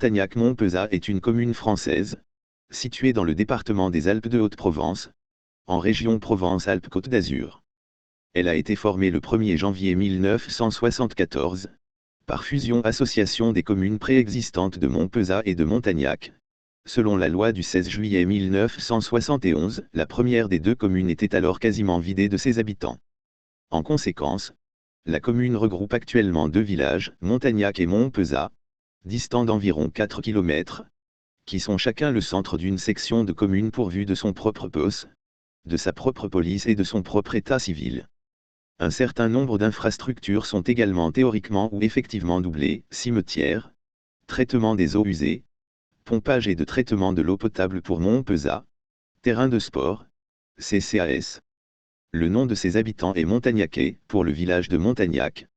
Montagnac-Montpezat est une commune française, située dans le département des Alpes de Haute-Provence, en région Provence-Alpes-Côte d'Azur. Elle a été formée le 1er janvier 1974, par fusion-association des communes préexistantes de Montpezat et de Montagnac. Selon la loi du 16 juillet 1971, la première des deux communes était alors quasiment vidée de ses habitants. En conséquence, la commune regroupe actuellement deux villages, Montagnac et Montpezat, distants d'environ 4 km, qui sont chacun le centre d'une section de commune pourvue de son propre POS, de sa propre police et de son propre état civil. Un certain nombre d'infrastructures sont également théoriquement ou effectivement doublées, cimetières, traitement des eaux usées, pompage et de traitement de l'eau potable pour Montpezat, terrain de sport, CCAS. Le nom de ses habitants est Montagnacais, pour le village de Montagnac,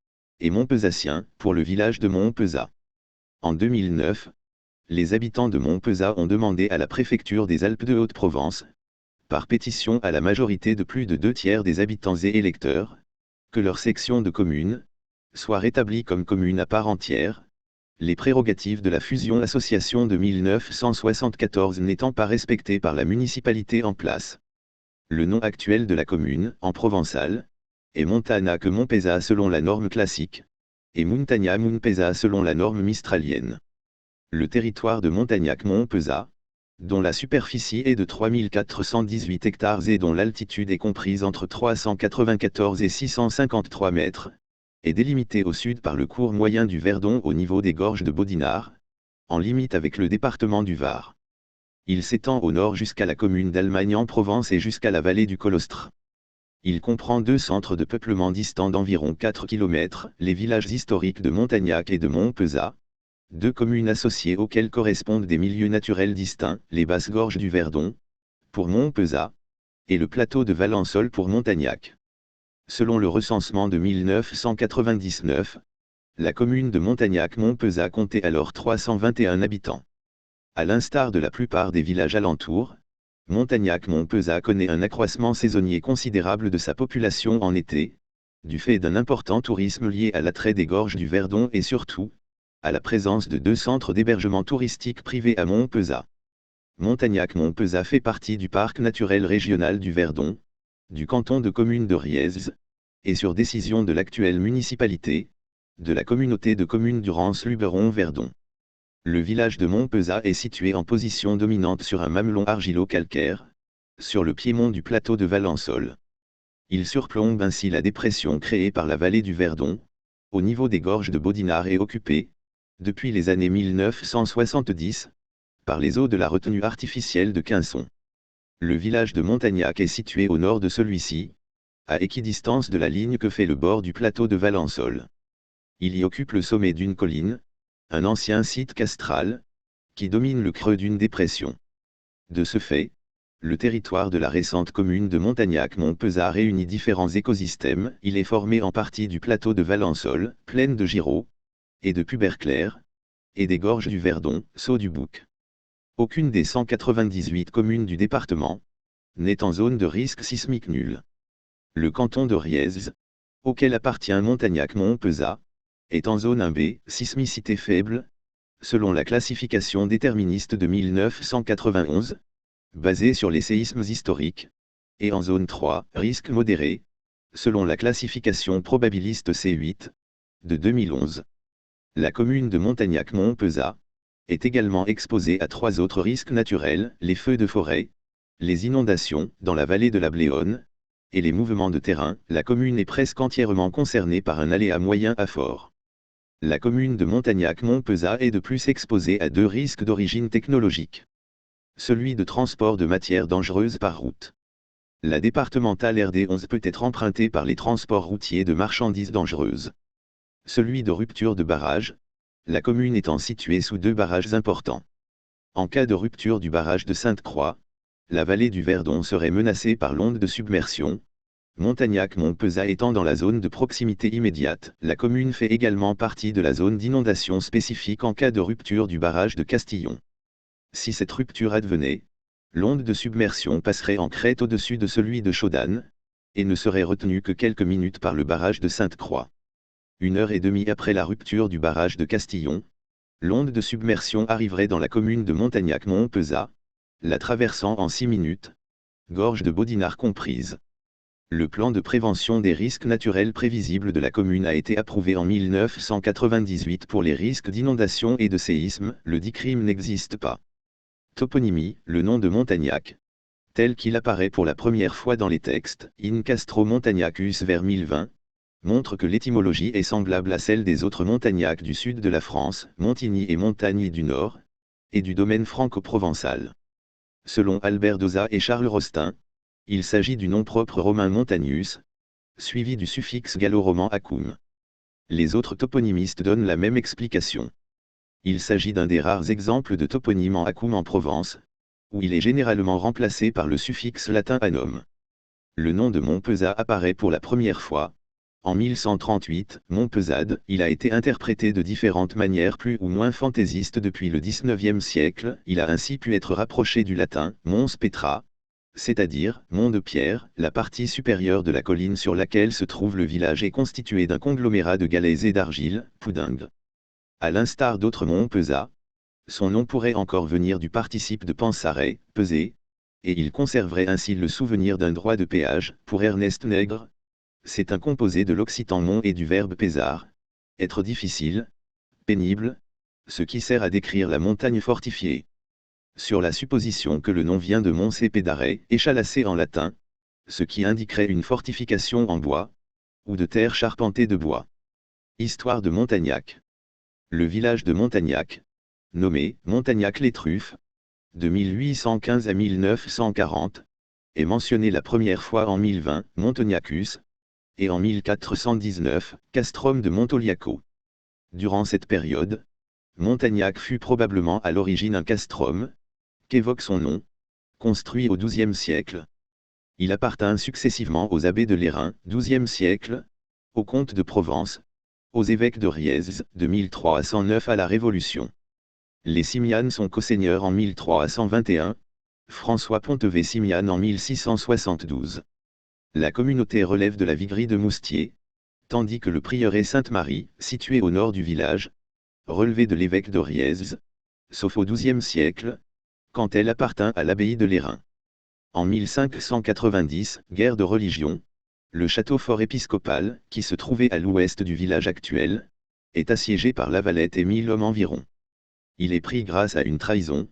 et Montpezatien, pour le village de Montpezat. En 2009, les habitants de Montpezat ont demandé à la préfecture des Alpes de Haute-Provence, par pétition à la majorité de plus de 2/3 des habitants et électeurs, que leur section de commune soit rétablie comme commune à part entière, les prérogatives de la fusion-association de 1974 n'étant pas respectées par la municipalité en place. Le nom actuel de la commune, en provençal, est Montagnac-Montpezat selon la norme classique, et Montagnac-Montpezat selon la norme mistralienne. Le territoire de Montagnac-Montpezat, dont la superficie est de 3418 hectares et dont l'altitude est comprise entre 394 et 653 mètres, est délimité au sud par le cours moyen du Verdon au niveau des gorges de Baudinard, en limite avec le département du Var. Il s'étend au nord jusqu'à la commune d'Almagne en Provence et jusqu'à la vallée du Colostre. Il comprend deux centres de peuplement distants d'environ 4 km, les villages historiques de Montagnac et de Montpezat, deux communes associées auxquelles correspondent des milieux naturels distincts, les basses gorges du Verdon, pour Montpezat, et le plateau de Valençol pour Montagnac. Selon le recensement de 1999, la commune de Montagnac-Montpezat comptait alors 321 habitants. À l'instar de la plupart des villages alentours, Montagnac-Montpezat connaît un accroissement saisonnier considérable de sa population en été, du fait d'un important tourisme lié à l'attrait des gorges du Verdon et surtout, à la présence de deux centres d'hébergement touristique privés à Montpezat. Montagnac-Montpezat fait partie du parc naturel régional du Verdon, du canton de commune de Riez, et sur décision de l'actuelle municipalité, de la communauté de communes du Rance-Luberon-Verdon. Le village de Montpezat est situé en position dominante sur un mamelon argilo-calcaire, sur le piémont du plateau de Valençol. Il surplombe ainsi la dépression créée par la vallée du Verdon, au niveau des gorges de Baudinard et occupée, depuis les années 1970, par les eaux de la retenue artificielle de Quinçon. Le village de Montagnac est situé au nord de celui-ci, à équidistance de la ligne que fait le bord du plateau de Valençol. Il y occupe le sommet d'une colline, un ancien site castral, qui domine le creux d'une dépression. De ce fait, le territoire de la récente commune de Montagnac-Montpezat réunit différents écosystèmes. Il est formé en partie du plateau de Valençol, plaine de Giraud, et de Puberclair, et des gorges du Verdon, Saut du Bouc. Aucune des 198 communes du département n'est en zone de risque sismique nul. Le canton de Riez, auquel appartient Montagnac-Montpezat, est en zone 1B, sismicité faible, selon la classification déterministe de 1991, basée sur les séismes historiques, et en zone 3, risque modéré, selon la classification probabiliste C8, de 2011. La commune de Montagnac-Montpezat est également exposée à trois autres risques naturels, les feux de forêt, les inondations dans la vallée de la Bléone, et les mouvements de terrain. La commune est presque entièrement concernée par un aléa moyen à fort. La commune de Montagnac-Montpezat est de plus exposée à deux risques d'origine technologique. Celui de transport de matières dangereuses par route. La départementale RD11 peut être empruntée par les transports routiers de marchandises dangereuses. Celui de rupture de barrage, la commune étant située sous deux barrages importants. En cas de rupture du barrage de Sainte-Croix, la vallée du Verdon serait menacée par l'onde de submersion. Montagnac-Montpezat étant dans la zone de proximité immédiate, la commune fait également partie de la zone d'inondation spécifique en cas de rupture du barrage de Castillon. Si cette rupture advenait, l'onde de submersion passerait en crête au-dessus de celui de Chaudanne, et ne serait retenue que quelques minutes par le barrage de Sainte-Croix. 1 heure et demie après la rupture du barrage de Castillon, L'onde de submersion arriverait dans la commune de Montagnac-Montpezat, la traversant en 6 minutes, gorge de Baudinard comprise. Le plan de prévention des risques naturels prévisibles de la commune a été approuvé en 1998 pour les risques d'inondation et de séisme, le dit crime n'existe pas. Toponymie, le nom de Montagnac, tel qu'il apparaît pour la première fois dans les textes, In Castro Montagnacus vers 1020, montre que l'étymologie est semblable à celle des autres Montagnacs du sud de la France, Montigny et Montagny du nord, et du domaine franco-provençal. Selon Albert Dauzat et Charles Rostin, il s'agit du nom propre romain Montagnus, suivi du suffixe gallo-roman acum. Les autres toponymistes donnent la même explication. Il s'agit d'un des rares exemples de toponyme en acum en Provence, où il est généralement remplacé par le suffixe latin anum. Le nom de Montpezat apparaît pour la première fois. En 1138, Montpezade, il a été interprété de différentes manières plus ou moins fantaisistes depuis le XIXe siècle, il a ainsi pu être rapproché du latin, Mons Petra, c'est-à-dire, mont de pierre, la partie supérieure de la colline sur laquelle se trouve le village est constituée d'un conglomérat de galets et d'argile, poudingue. À l'instar d'autres Montpezat, son nom pourrait encore venir du participe de pensare, peser, et il conserverait ainsi le souvenir d'un droit de péage, pour Ernest Nègre. C'est un composé de l'occitan mont et du verbe pesar, être difficile, pénible, ce qui sert à décrire la montagne fortifiée. Sur la supposition que le nom vient de Mons Pedare, échalassé en latin, ce qui indiquerait une fortification en bois, ou de terre charpentée de bois. Histoire de Montagnac. Le village de Montagnac, nommé Montagnac-les-Truffes, de 1815 à 1940, est mentionné la première fois en 1020, Montagnacus, et en 1419, Castrum de Montoliaco. Durant cette période, Montagnac fut probablement à l'origine un castrum, qu'évoque son nom, construit au XIIe siècle. Il appartint successivement aux abbés de Lérins, XIIe siècle, aux comtes de Provence, aux évêques de Riez, de 1309 à la Révolution. Les Simianes sont co-seigneurs en 1321, François Pontevet Simiane en 1672. La communauté relève de la viguerie de Moustier, tandis que le prieuré Sainte-Marie, situé au nord du village, relevait de l'évêque de Riez, sauf au XIIe siècle, quand elle appartint à l'abbaye de Lérins. En 1590, guerre de religion, le château fort épiscopal, qui se trouvait à l'ouest du village actuel, est assiégé par La Valette et 1000 hommes environ. Il est pris grâce à une trahison,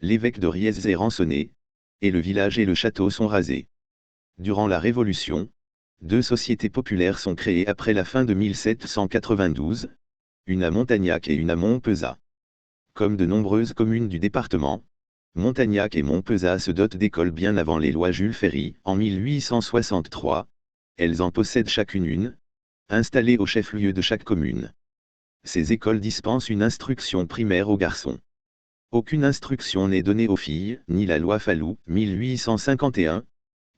l'évêque de Riez est rançonné, et le village et le château sont rasés. Durant la Révolution, 2 sociétés populaires sont créées après la fin de 1792, une à Montagnac et une à Montpezat. Comme de nombreuses communes du département, Montagnac et Montpezat se dotent d'écoles bien avant les lois Jules Ferry, en 1863, elles en possèdent chacune une, installée au chef-lieu de chaque commune. Ces écoles dispensent une instruction primaire aux garçons. Aucune instruction n'est donnée aux filles, ni la loi Fallou, 1851,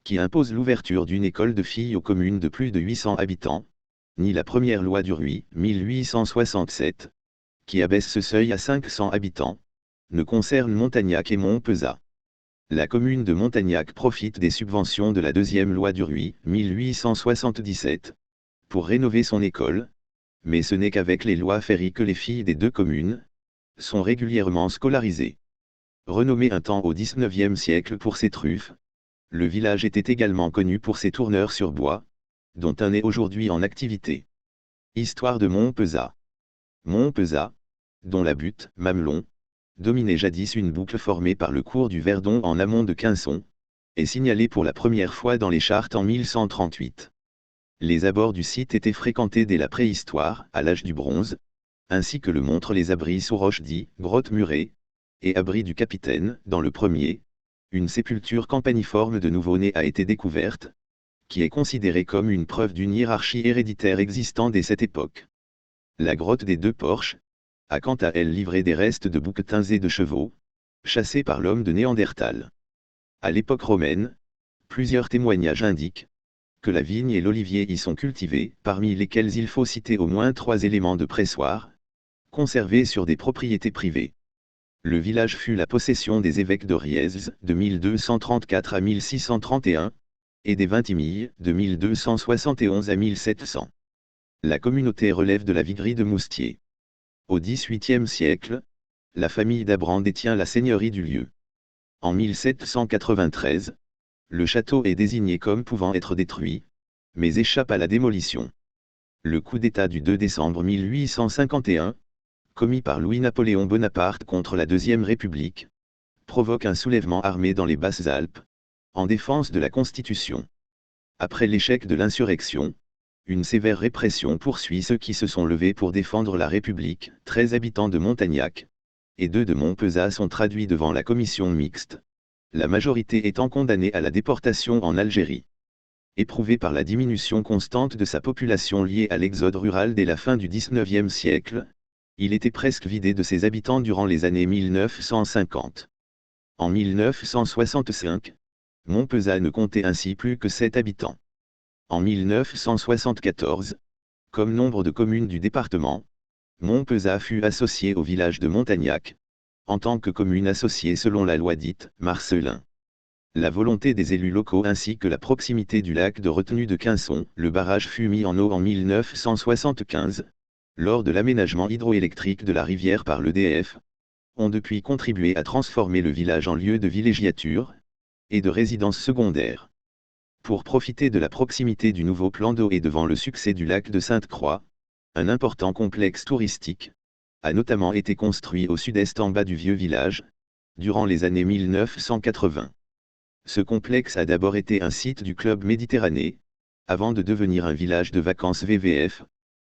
qui impose l'ouverture d'une école de filles aux communes de plus de 800 habitants, ni la première loi du Rhuy, 1867, qui abaisse ce seuil à 500 habitants, ne concerne Montagnac et Montpezat. La commune de Montagnac profite des subventions de la deuxième loi du Rhuy, 1877, pour rénover son école, mais ce n'est qu'avec les lois Ferry que les filles des 2 communes sont régulièrement scolarisées. Renommé un temps au XIXe siècle pour ses truffes, le village était également connu pour ses tourneurs sur bois, dont un est aujourd'hui en activité. Histoire de Montpezat. Montpezat, dont la butte, Mamelon, dominait jadis une boucle formée par le cours du Verdon en amont de Quinçon, est signalée pour la première fois dans les chartes en 1138. Les abords du site étaient fréquentés dès la préhistoire, à l'âge du bronze, ainsi que le montrent les abris sous roche dits grottes murées, et abris du capitaine, dans le premier. Une sépulture campaniforme de nouveau-né a été découverte, qui est considérée comme une preuve d'une hiérarchie héréditaire existant dès cette époque. La grotte des 2 Porches a quant à elle livré des restes de bouquetins et de chevaux, chassés par l'homme de Néandertal. À l'époque romaine, plusieurs témoignages indiquent que la vigne et l'olivier y sont cultivés, parmi lesquels il faut citer au moins 3 éléments de pressoir, conservés sur des propriétés privées. Le village fut la possession des évêques de Riez, de 1234 à 1631, et des Vintimilles, de 1271 à 1700. La communauté relève de la viguerie de Moustier. Au XVIIIe siècle, la famille d'Abran détient la seigneurie du lieu. En 1793, le château est désigné comme pouvant être détruit, mais échappe à la démolition. Le coup d'État du 2 décembre 1851, commis par Louis-Napoléon Bonaparte contre la Deuxième République, provoque un soulèvement armé dans les Basses-Alpes, en défense de la Constitution. Après l'échec de l'insurrection, une sévère répression poursuit ceux qui se sont levés pour défendre la République. 13 habitants de Montagnac et 2 de Montpezat sont traduits devant la commission mixte, la majorité étant condamnée à la déportation en Algérie. Éprouvé par la diminution constante de sa population liée à l'exode rural dès la fin du XIXe siècle, il était presque vidé de ses habitants durant les années 1950. En 1965, Montpezat ne comptait ainsi plus que 7 habitants. En 1974, comme nombre de communes du département, Montpezat fut associé au village de Montagnac, en tant que commune associée selon la loi dite Marcellin. La volonté des élus locaux ainsi que la proximité du lac de retenue de Quinçon, le barrage fut mis en eau en 1975, lors de l'aménagement hydroélectrique de la rivière par l'EDF, ont depuis contribué à transformer le village en lieu de villégiature et de résidence secondaire. Pour profiter de la proximité du nouveau plan d'eau et devant le succès du lac de Sainte-Croix, un important complexe touristique a notamment été construit au sud-est en bas du vieux village, durant les années 1980. Ce complexe a d'abord été un site du Club Méditerranée, avant de devenir un village de vacances VVF,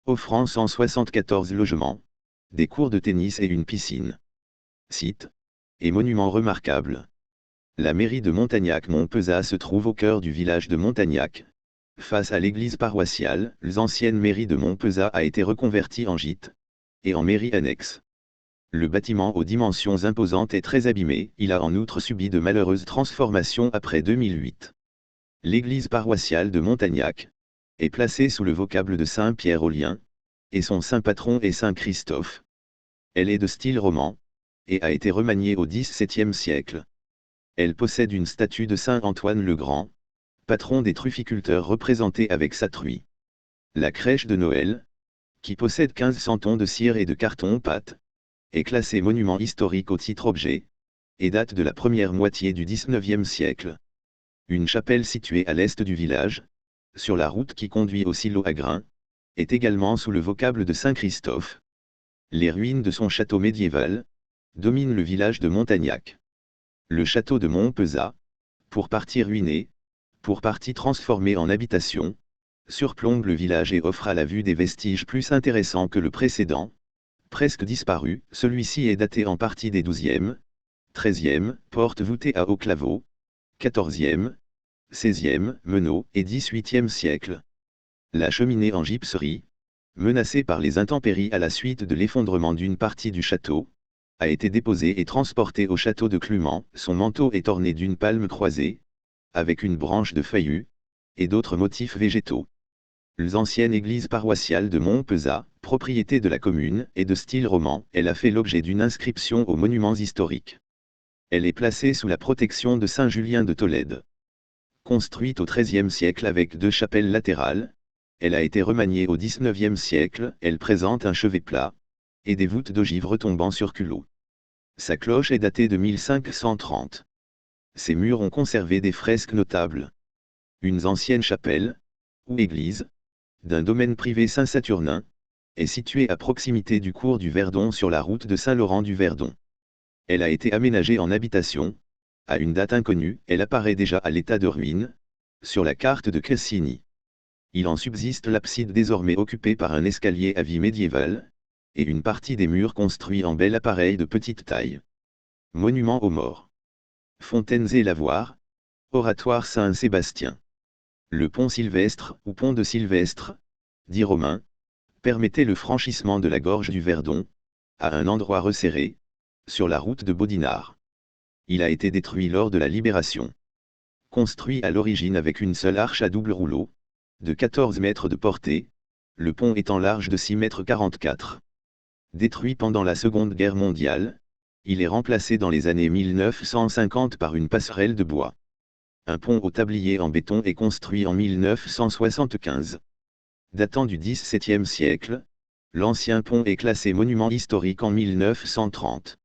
offrant 174 logements, des cours de tennis et une piscine. Site et monument remarquable. La mairie de Montagnac-Montpezat se trouve au cœur du village de Montagnac. Face à l'église paroissiale, l'ancienne mairie de Montpezat a été reconvertie en gîte et en mairie annexe. Le bâtiment aux dimensions imposantes est très abîmé, il a en outre subi de malheureuses transformations après 2008. L'église paroissiale de Montagnac est placée sous le vocable de Saint-Pierre aux Liens, et son saint patron est Saint Christophe. Elle est de style roman, et a été remaniée au XVIIe siècle. Elle possède une statue de Saint Antoine le Grand, patron des trufficulteurs représenté avec sa truie. La crèche de Noël, qui possède 1500 tons de cire et de carton-pâte, est classée monument historique au titre objet, et date de la première moitié du XIXe siècle. Une chapelle située à l'est du village, sur la route qui conduit au silo à grains, est également sous le vocable de Saint-Christophe. Les ruines de son château médiéval dominent le village de Montagnac. Le château de Montpezat, pour partie ruiné, pour partie transformé en habitation, surplombe le village et offre à la vue des vestiges plus intéressants que le précédent. Presque disparu, celui-ci est daté en partie des XIIe, XIIIe, porte voûtée à haut claveau, XIVe, XVIe, meneaux et XVIIIe siècle. La cheminée en gypserie, menacée par les intempéries à la suite de l'effondrement d'une partie du château, a été déposée et transportée au château de Clumant. Son manteau est orné d'une palme croisée, avec une branche de feuillus, et d'autres motifs végétaux. L'ancienne église paroissiale de Montpezat, propriété de la commune, est de style roman, elle a fait l'objet d'une inscription aux monuments historiques. Elle est placée sous la protection de Saint Julien de Tolède. Construite au XIIIe siècle avec 2 chapelles latérales, elle a été remaniée au XIXe siècle, elle présente un chevet plat, et des voûtes d'ogives retombant sur culot. Sa cloche est datée de 1530. Ses murs ont conservé des fresques notables. Une ancienne chapelle, ou église, d'un domaine privé Saint-Saturnin, est située à proximité du cours du Verdon sur la route de Saint-Laurent-du-Verdon. Elle a été aménagée en habitation. À une date inconnue, elle apparaît déjà à l'état de ruine, sur la carte de Cassini. Il en subsiste l'abside désormais occupée par un escalier à vie médiévale, et une partie des murs construits en bel appareil de petite taille. Monument aux morts. Fontaines et lavoirs. Oratoire Saint-Sébastien. Le pont Sylvestre, ou pont de Sylvestre, dit romain, permettait le franchissement de la gorge du Verdon, à un endroit resserré, sur la route de Baudinard. Il a été détruit lors de la Libération. Construit à l'origine avec une seule arche à double rouleau, de 14 mètres de portée, le pont étant large de 6,44 m. Détruit pendant la Seconde Guerre mondiale, il est remplacé dans les années 1950 par une passerelle de bois. Un pont au tablier en béton est construit en 1975. Datant du XVIIe siècle, L'ancien pont est classé monument historique en 1930.